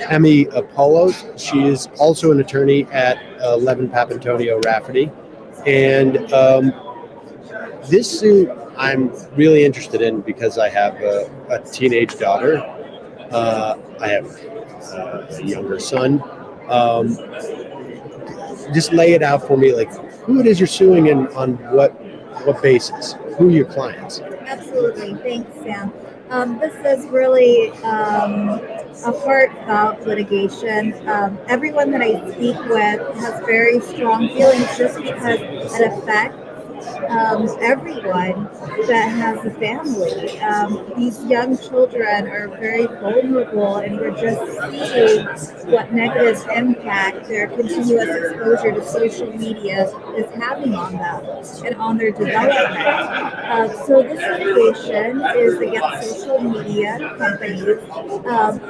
Emmy Apollos. She is also an attorney at 11 Papantonio Rafferty. And this suit I'm really interested in because I have a teenage daughter. I have a younger son. Um, just lay it out for me, like who it is you're suing and on what basis? Who are your clients? Absolutely. Thanks, Sam. This is really a heartfelt litigation. Everyone that I speak with has very strong feelings just because it affects everyone that has a family. These young children are very vulnerable, and we're just seeing what negative impact their continuous exposure to social media is having on them and on their development. So this litigation is against social media companies,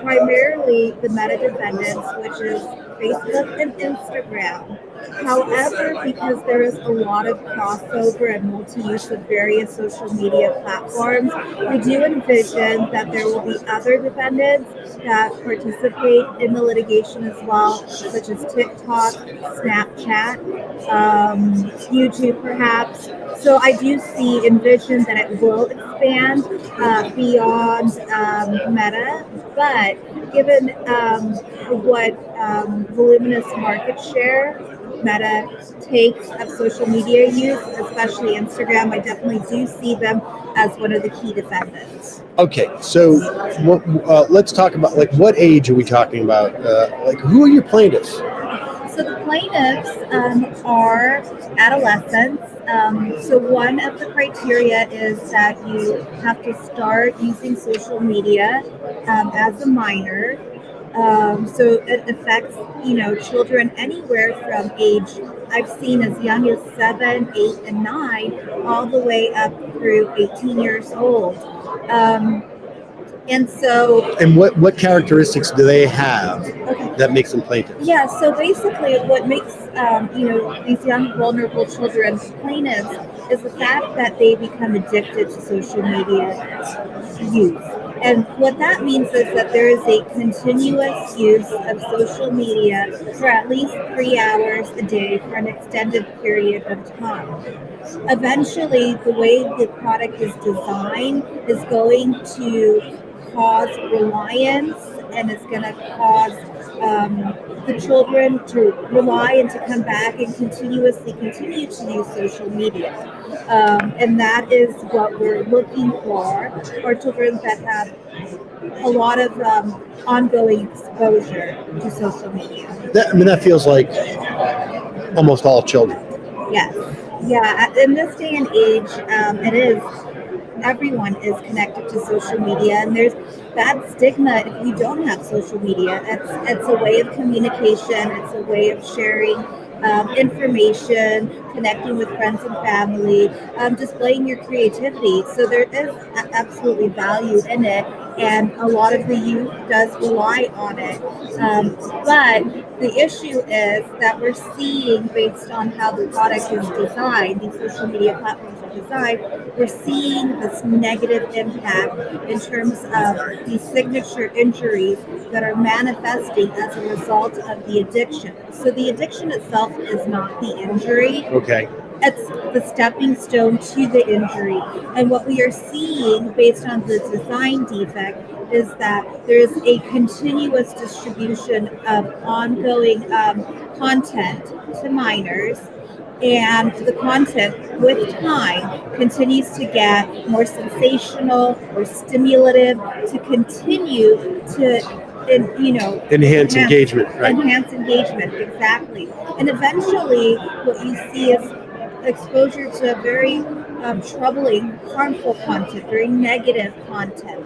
primarily the meta defendants, which is Facebook and Instagram. However, because there is a lot of crossover and multi-use of various social media platforms, we do envision that there will be other defendants that participate in the litigation as well, such as TikTok, Snapchat, YouTube perhaps. So I do envision that it will expand beyond Meta, but given what voluminous market share Meta takes of social media use, especially Instagram, I definitely do see them as one of the key defendants. Okay, so let's talk about like what age are we talking about? Like who are your plaintiffs? So the plaintiffs are adolescents. So one of the criteria is that you have to start using social media as a minor. So it affects, children anywhere from age I've seen as young as 7, 8, and 9, all the way up through 18 years old. Um, and so, And what characteristics do they have okay. that makes them plaintiffs? Yeah, so basically, what makes these young vulnerable children plaintiffs is the fact that they become addicted to social media use. And what that means is that there is a continuous use of social media for at least 3 hours a day for an extended period of time. Eventually, the way the product is designed is going to cause reliance, and it's going to cause the children to rely and to come back and continuously continue to use social media. And that is what we're looking for children that have a lot of ongoing exposure to social media. That feels like almost all children. Yes. Yeah. In this day and age, it is. Everyone is connected to social media, and there's that stigma if you don't have social media. It's a way of communication. It's a way of sharing information, connecting with friends and family, displaying your creativity. So there is absolutely value in it, and a lot of the youth does rely on it. But the issue is that we're seeing, based on how the product is designed, these social media platforms are designed, we're seeing this negative impact in terms of these signature injuries that are manifesting as a result of the addiction. So the addiction itself is not the injury. Okay. It's the stepping stone to the injury. And what we are seeing based on the design defect is that there is a continuous distribution of ongoing content to minors, and the content with time continues to get more sensational or stimulative to continue to enhance engagement, right? Enhance engagement, exactly. And eventually what you see is exposure to very troubling, harmful content, very negative content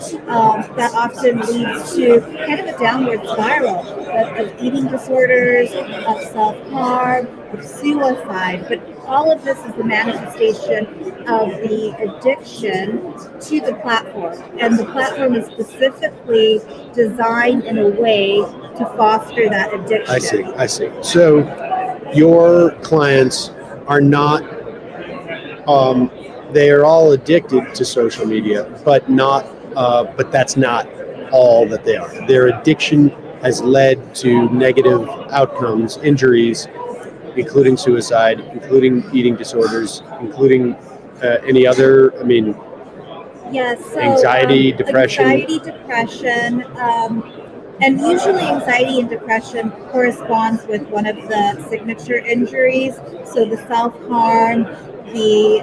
that often leads to kind of a downward spiral of eating disorders, of self-harm, of suicide. But all of this is the manifestation of the addiction to the platform. And the platform is specifically designed in a way to foster that addiction. I see. So your clients are not, they are all addicted to social media, but that's not all that they are. Their addiction has led to negative outcomes, injuries, including suicide, including eating disorders, including any other, Yes, so anxiety, depression. And usually anxiety and depression corresponds with one of the signature injuries. So the self-harm, the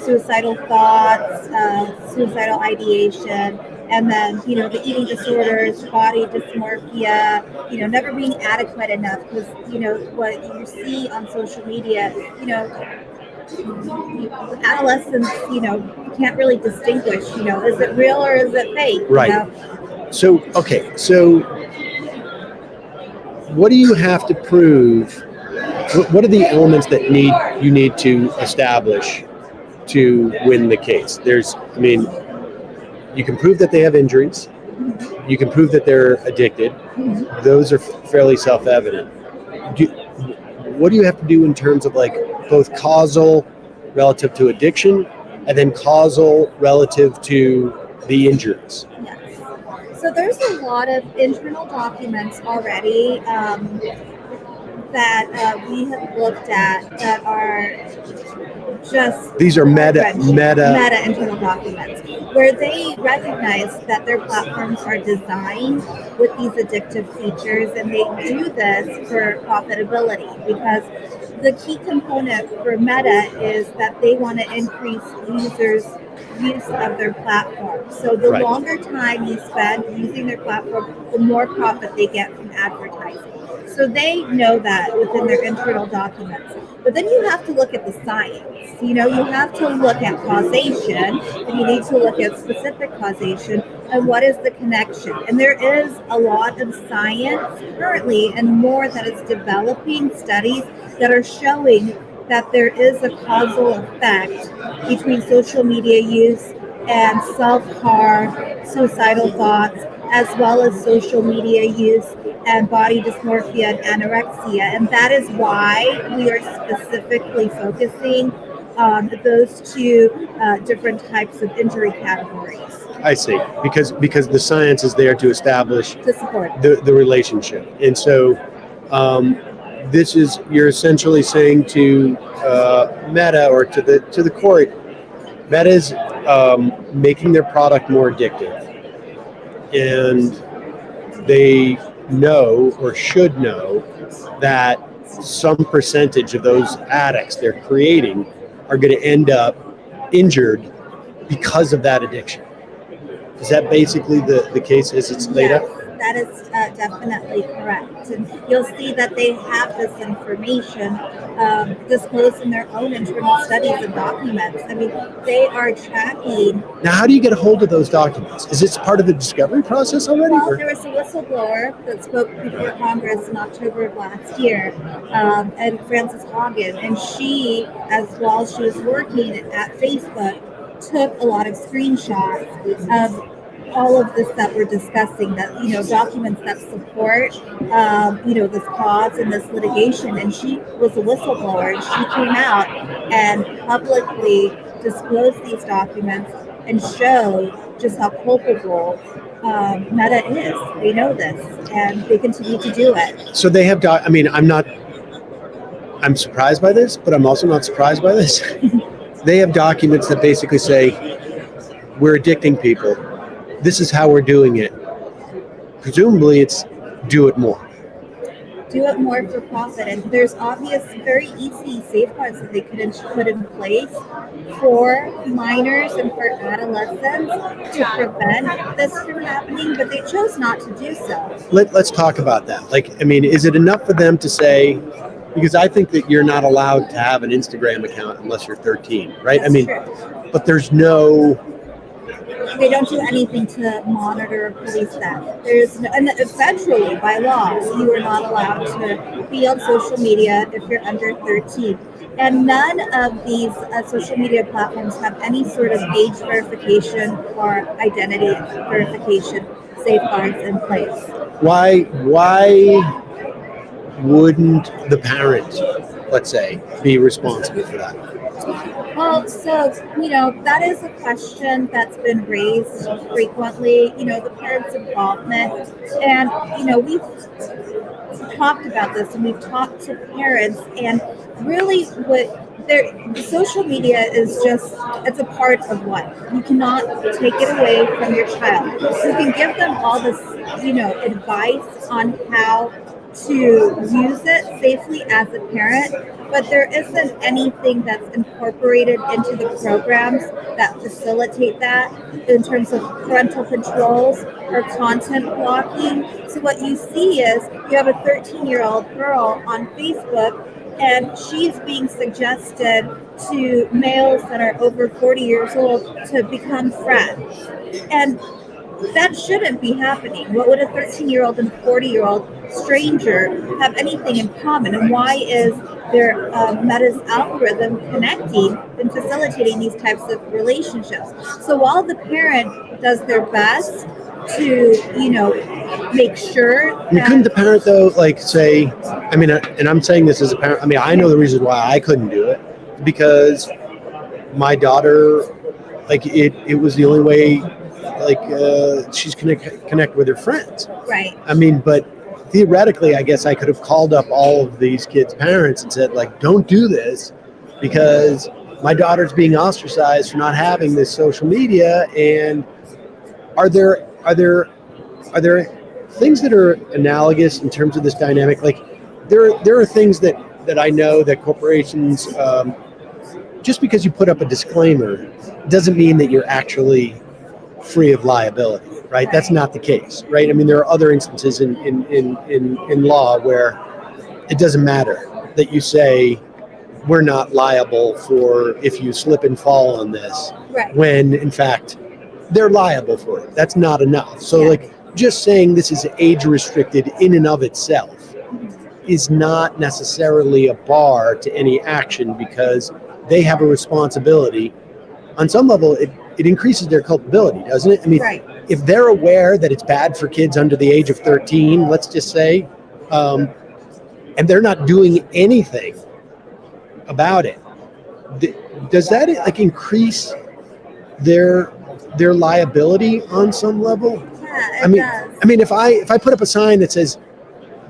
suicidal thoughts, suicidal ideation, and then, the eating disorders, body dysmorphia, never being adequate enough because, what you see on social media, adolescents, can't really distinguish, is it real or is it fake? Right. So what do you have to prove? What are the elements that you need to establish to win the case? You can prove that they have injuries. You can prove that they're addicted. Those are fairly self-evident. What do you have to do in terms of both causal relative to addiction and then causal relative to the injuries? Yes. So there's a lot of internal documents already that we have looked at that are just these are meta internal documents where they recognize that their platforms are designed with these addictive features, and they do this for profitability because the key component for Meta is that they want to increase users' use of their platform. So the longer time you spend using their platform, the more profit they get from advertising. So they know that within their internal documents. But then you have to look at the science. You have to look at causation, and you need to look at specific causation and what is the connection. And there is a lot of science currently and more that is developing studies that are showing that there is a causal effect between social media use and self-harm, suicidal thoughts, as well as social media use and body dysmorphia and anorexia. And that is why we are specifically focusing on those two different types of injury categories. I see, because the science is there to establish to support the relationship. And so you're essentially saying to Meta or to the court, Meta is making their product more addictive, and they know or should know that some percentage of those addicts they're creating are going to end up injured because of that addiction. Is that basically the case as it's laid out? That is definitely correct. And you'll see that they have this information disclosed in their own internal studies and documents. They are tracking. Now, how do you get a hold of those documents? Is this part of the discovery process already? Well, there was a whistleblower that spoke before Congress in October of last year, and Frances Haugen, and she, as while she was working at Facebook, took a lot of screenshots of all of this that we're discussing, that documents that support this cause and this litigation. And she was a whistleblower, and she came out and publicly disclosed these documents and showed just how culpable Meta is. They know this, and they continue to do it. So they have I'm surprised by this, but I'm also not surprised by this. They have documents that basically say, we're addicting people. This is how we're doing it. Presumably it's do it more. Do it more for profit. And there's obvious, very easy safeguards that they could put in place for minors and for adolescents to prevent this from happening, but they chose not to do so. Let's talk about that. Is it enough for them to say, because I think that you're not allowed to have an Instagram account unless you're 13, right? That's true. But they don't do anything to monitor or police that. And federally, by law, you are not allowed to be on social media if you're under 13. And none of these social media platforms have any sort of age verification or identity verification safeguards in place. Why wouldn't the parent, let's say, be responsible for that? Well, so, that is a question that's been raised frequently, the parents' involvement. And, we've talked about this and we've talked to parents, and really the social media is just, it's a part of life. You cannot take it away from your child. You can give them all this, advice on how to use it safely as a parent, but there isn't anything that's incorporated into the programs that facilitate that in terms of parental controls or content blocking. So what you see is you have a 13-year-old girl on Facebook, and she's being suggested to males that are over 40 years old to become friends. And that shouldn't be happening. What would a 13-year-old and 40-year-old stranger have anything in common? And why is their Meta's algorithm connecting and facilitating these types of relationships? So while the parent does their best to, make sure Couldn't the parent though, like say, and I'm saying this as a parent, I know the reason why I couldn't do it, because my daughter, like it was the only way, she's connect with her friends. Right. But theoretically, I guess I could have called up all of these kids' parents and said, like, don't do this because my daughter's being ostracized for not having this social media. And are there things that are analogous in terms of this dynamic? Like there are things that I know that corporations, just because you put up a disclaimer doesn't mean that you're actually free of liability, right? That's not the case, right? There are other instances in law where it doesn't matter that you say we're not liable for if you slip and fall on this, right, when in fact they're liable for it. That's not enough. So just saying this is age restricted in and of itself is not necessarily a bar to any action, because they have a responsibility. On some level, it increases their culpability, doesn't it? Right. If they're aware that it's bad for kids under the age of 13, let's just say, and they're not doing anything about it, does that increase their liability on some level? Yeah, it does. If I put up a sign that says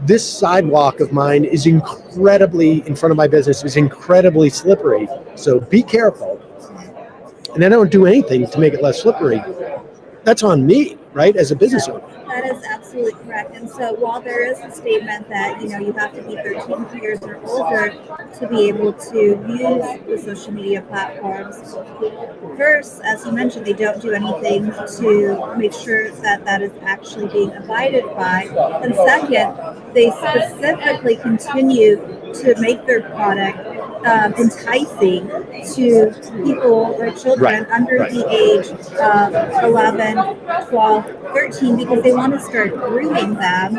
this sidewalk of mine is incredibly, in front of my business, is incredibly slippery, so be careful, and I don't do anything to make it less slippery, that's on me, right, as a business owner. That is absolutely correct. And so while there is a statement that, you have to be 13 years or older to be able to use the social media platforms, first, as you mentioned, they don't do anything to make sure that that is actually being abided by. And second, they specifically continue to make their product enticing to people or children under the age of 11, 12, 13, because they want to start grooming them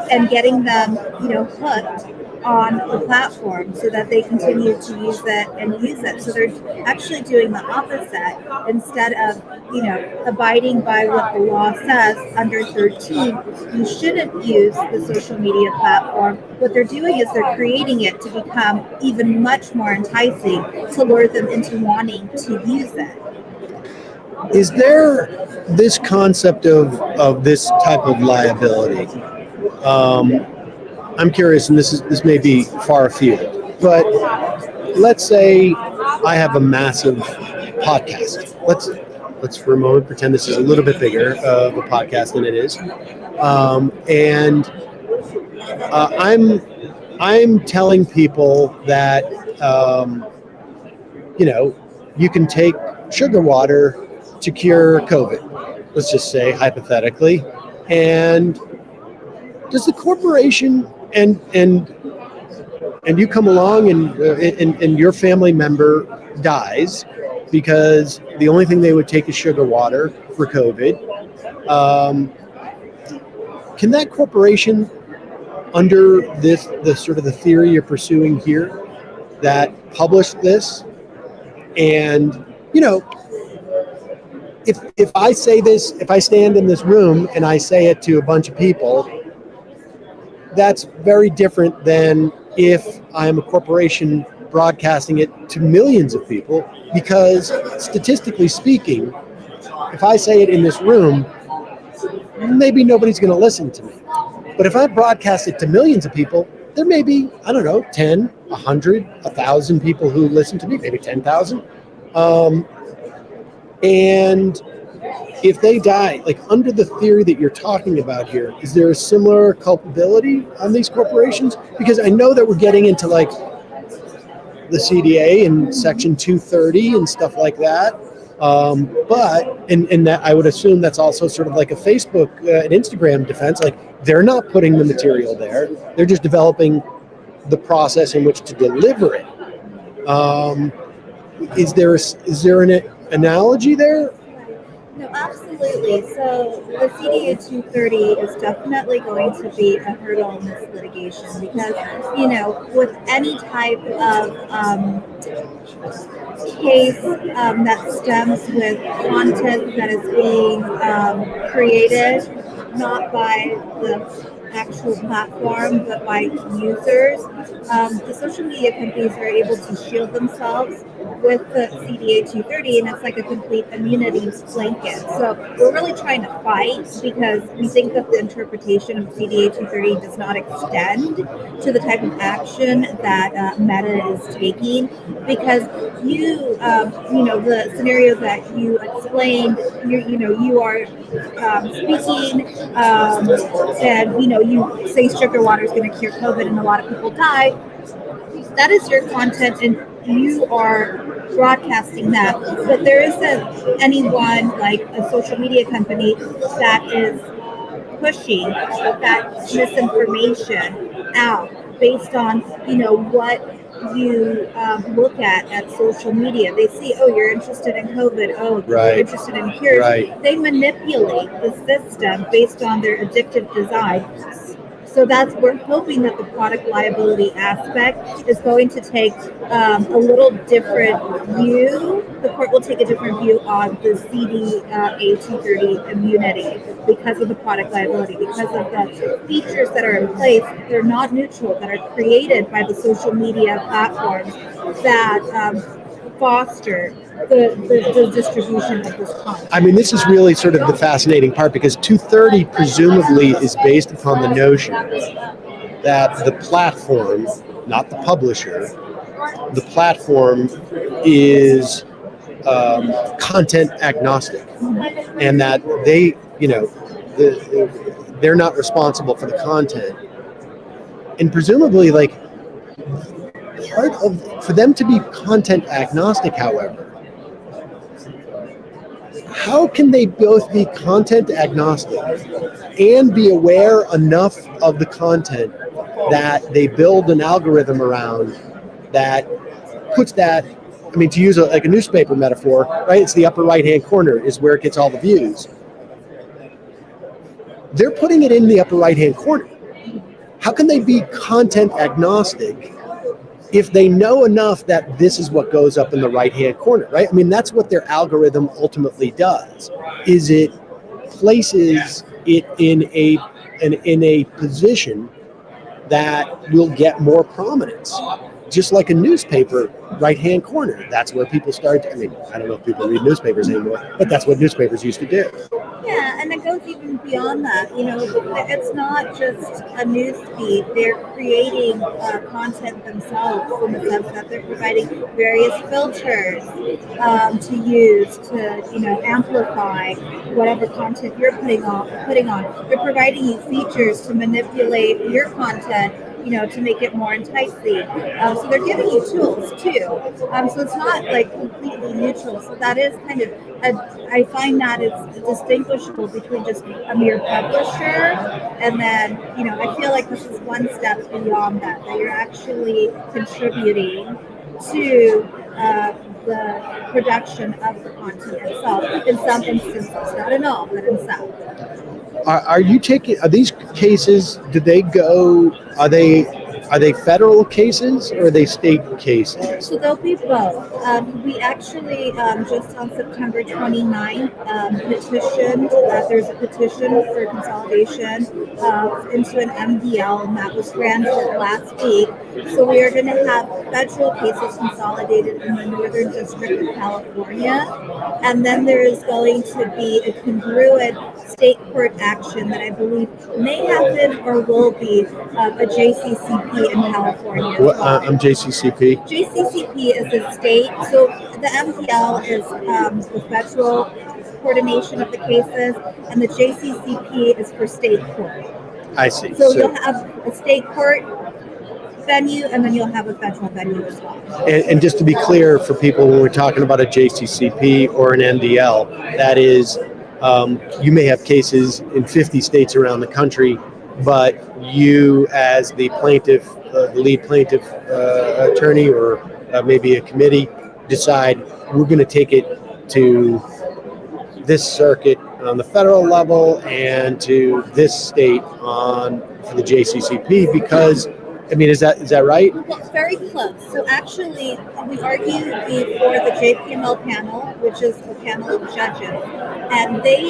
and getting them, hooked on the platform so that they continue to use it and use it. So they're actually doing the opposite. Instead of, abiding by what the law says under 13, you shouldn't use the social media platform. What they're doing is they're creating it to become even much more enticing to lure them into wanting to use it. Is there this concept of this type of liability? I'm curious, and this may be far afield, but let's say I have a massive podcast. Let's for a moment pretend this is a little bit bigger of a podcast than it is, and I'm telling people that you can take sugar water to cure COVID. Let's just say hypothetically, and does the corporation and you come along and your family member dies because the only thing they would take is sugar water for COVID, can that corporation, under the sort of the theory you're pursuing here, that published this, and if I say this, if I stand in this room and I say it to a bunch of people, that's very different than if I'm a corporation broadcasting it to millions of people, because statistically speaking, if I say it in this room, maybe nobody's going to listen to me. But if I broadcast it to millions of people, there may be, I don't know, 10, 100, 1,000 people who listen to me, maybe 10,000. And if they die, like under the theory that you're talking about here, is there a similar culpability on these corporations? Because I know that we're getting into like the CDA and Section 230 and stuff like that. But that I would assume that's also sort of like a Facebook and Instagram defense. Like they're not putting the material there; they're just developing the process in which to deliver it. Is there an analogy there? No, absolutely. So the CDA 230 is definitely going to be a hurdle in this litigation because, with any type of case that stems with content that is being created not by the actual platform but by users, the social media companies are able to shield themselves with the CDA 230, and it's like a complete immunity blanket. So we're really trying to fight because we think that the interpretation of CDA 230 does not extend to the type of action that Meta is taking. Because the scenario that you explained, you are speaking, and you say sugar water is going to cure COVID, and a lot of people die. That is your content, and you are broadcasting that. But there isn't anyone like a social media company that is pushing that misinformation out based on what you look at social media. They see, oh, you're interested in COVID, oh, Right. you're interested in cures. Right. They manipulate the system based on their addictive design. So we're hoping that the product liability aspect is going to take a little different view. The court will take a different view on the CDA 230 immunity because of the product liability, because of the features that are in place. They're not neutral, that are created by the social media platforms that foster the distribution of this content. I mean, this is really sort of the fascinating part, because 230 presumably is based upon the notion that the platform, not the publisher, the platform is content agnostic, and that they, they're not responsible for the content. And presumably, like, for them to be content agnostic, however, how can they both be content agnostic and be aware enough of the content that they build an algorithm around that puts that, I mean, to use a newspaper metaphor, right? It's the upper right-hand corner is where it gets all the views. They're putting it in the upper right-hand corner. How can they be content agnostic if they know enough that this is what goes up in the right-hand corner, right? I mean, that's what their algorithm ultimately does, is it places it in a position that will get more prominence. Just like a newspaper, right-hand corner. That's where people start to, I mean, I don't know if people read newspapers anymore, but that's what newspapers used to do. Yeah, and it goes even beyond that. It's not just a news feed. They're creating content themselves in the sense that they're providing various filters to use to, amplify whatever content you're putting on. They're providing you features to manipulate your content, to make it more enticing. So they're giving you tools too. So it's not like completely neutral. So that is kind of, I find that it's distinguishable between just a mere publisher and then, I feel like this is one step beyond that you're actually contributing to the production of the content itself in some instances, not in all, but in some. Are these cases, are they Are they federal cases or are they state cases? So they'll be both. We actually, just on September 29th, petitioned, there's a petition for consolidation into an MDL, and that was granted last week. So we are going to have federal cases consolidated in the Northern District of California. And then there is going to be a congruent state court action that I believe may happen or will be a JCCP in California as well. I'm JCCP. JCCP is a state, so the MDL is the federal coordination of the cases, and the JCCP is for state court. I see. So you'll have a state court venue, and then you'll have a federal venue as well. And just to be clear for people, when we're talking about a JCCP or an MDL, that is, you may have cases in 50 states around the country, but you as the plaintiff, the lead plaintiff attorney, or maybe a committee, decide we're going to take it to this circuit on the federal level and to this state on for the JCCP, because I mean, is that right? Well, very close. So actually, we argued before the JPML panel, which is a panel of judges, and they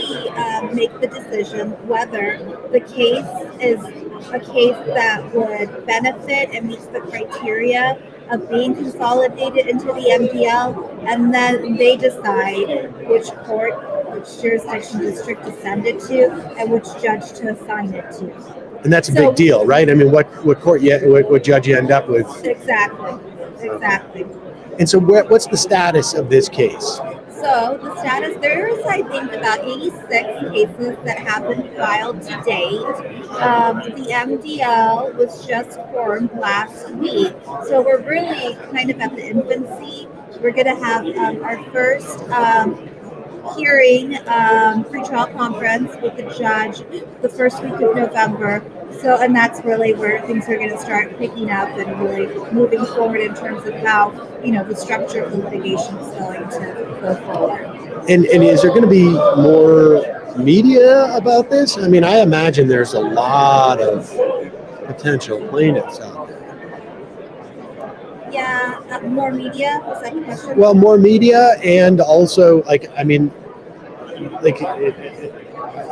make the decision whether the case is a case that would benefit and meets the criteria of being consolidated into the MDL, and then they decide which court, which jurisdiction district to send it to, and which judge to assign it to. And that's a big deal, right? I mean, what court what judge you end up with? Exactly. And so what's the status of this case? So the status, there's, I think, about 86 cases that have been filed to date. The MDL was just formed last week. So we're really kind of at the infancy. We're going to have our first hearing, pre-trial conference with the judge the first week of November. So, and that's really where things are going to start picking up and really moving forward in terms of how, the structure of the litigation is going to go forward. And is there going to be more media about this? I mean, I imagine there's a lot of potential plaintiffs out there. Yeah, more media? Was that the question? Well, more media, and also,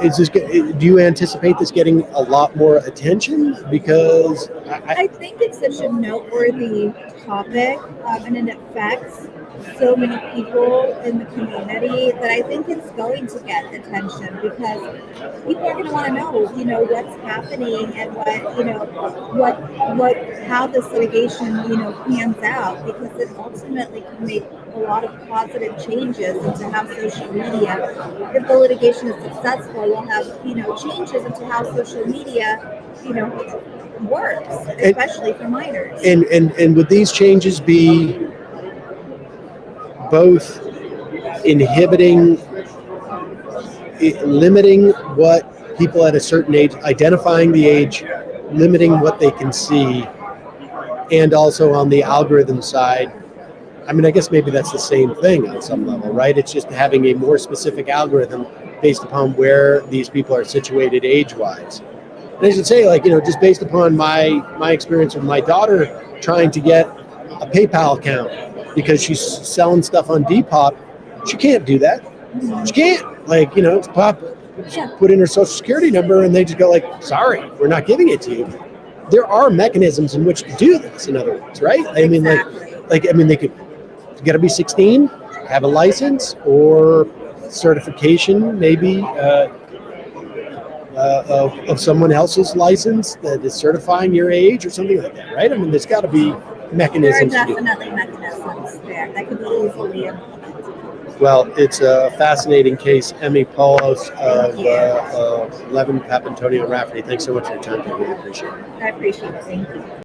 is this? Do you anticipate this getting a lot more attention? Because I think it's such a noteworthy topic, and it affects so many people in the community that I think it's going to get attention, because people are going to want to know, what's happening and how this litigation, pans out, because it ultimately can make a lot of positive changes into how social media, if the litigation is successful, we'll have, changes into how social media, works, especially for minors. And would these changes be both limiting what people at a certain age, identifying the age, limiting what they can see, and also on the algorithm side? I mean, I guess maybe that's the same thing on some level, right? It's just having a more specific algorithm based upon where these people are situated age-wise. And I should say, just based upon my experience with my daughter trying to get a PayPal account because she's selling stuff on Depop, she can't do that. She can't. It's put in her social security number, and they just go sorry, we're not giving it to you. There are mechanisms in which to do this, in other words, right? I mean, they could, you got to be 16, have a license or certification, maybe of someone else's license that is certifying your age or something like that, right? I mean, there's got to be mechanisms. There are definitely mechanisms there that could be easily implemented. Well, it's a fascinating case. Emmy Paulos of 11 Papantonio Rafferty. Thanks so much for your time. I really appreciate it. I appreciate it. Thank you.